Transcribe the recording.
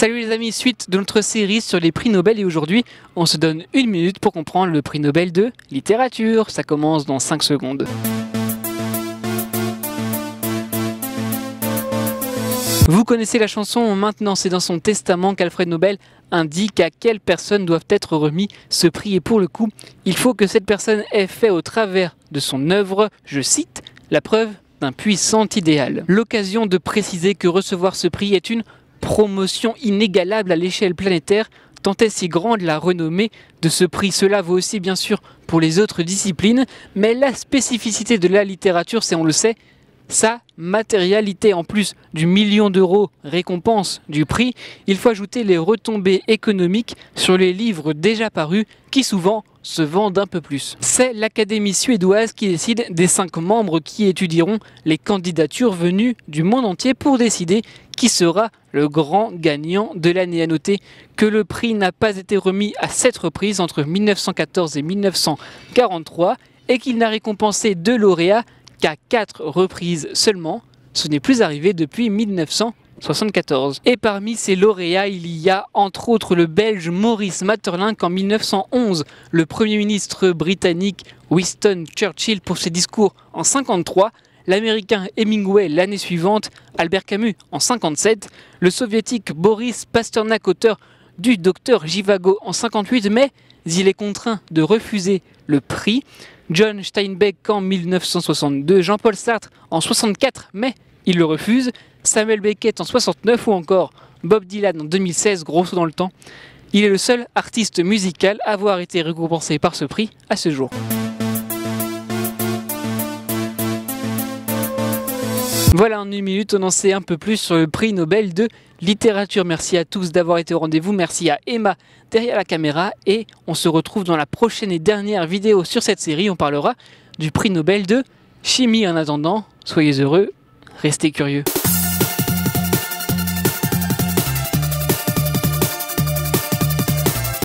Salut les amis, suite de notre série sur les prix Nobel et aujourd'hui on se donne une minute pour comprendre le prix Nobel de littérature. Ça commence dans 5 secondes. Vous connaissez la chanson Maintenant, c'est dans son testament qu'Alfred Nobel indique à quelles personnes doivent être remis ce prix et pour le coup, il faut que cette personne ait fait au travers de son œuvre, je cite, la preuve d'un puissant idéal. L'occasion de préciser que recevoir ce prix est une promotion inégalable à l'échelle planétaire, tant est si grande la renommée de ce prix. Cela vaut aussi bien sûr pour les autres disciplines, mais la spécificité de la littérature, c'est, on le sait, sa matérialité. En plus du million d'euros récompense du prix, il faut ajouter les retombées économiques sur les livres déjà parus qui souvent se vendent un peu plus. C'est l'Académie suédoise qui décide des 5 membres qui étudieront les candidatures venues du monde entier pour décider qui sera le grand gagnant de l'année. À noter que le prix n'a pas été remis à 7 reprises entre 1914 et 1943 et qu'il n'a récompensé 2 lauréats qu'à 4 reprises seulement. Ce n'est plus arrivé depuis 1974. Et parmi ces lauréats, il y a entre autres le Belge Maurice Maeterlinck en 1911, le Premier ministre britannique Winston Churchill pour ses discours en 1953, l'Américain Hemingway l'année suivante, Albert Camus en 1957, le Soviétique Boris Pasternak, auteur du Docteur Zhivago en 1958, mais il est contraint de refuser le prix. John Steinbeck en 1962, Jean-Paul Sartre en 1964, mais il le refuse. Samuel Beckett en 1969 ou encore Bob Dylan en 2016, gros saut dans le temps. Il est le seul artiste musical à avoir été récompensé par ce prix à ce jour. Voilà, en une minute, on en sait un peu plus sur le prix Nobel de littérature. Merci à tous d'avoir été au rendez-vous. Merci à Emma derrière la caméra. Et on se retrouve dans la prochaine et dernière vidéo sur cette série. On parlera du prix Nobel de chimie. En attendant, soyez heureux, restez curieux.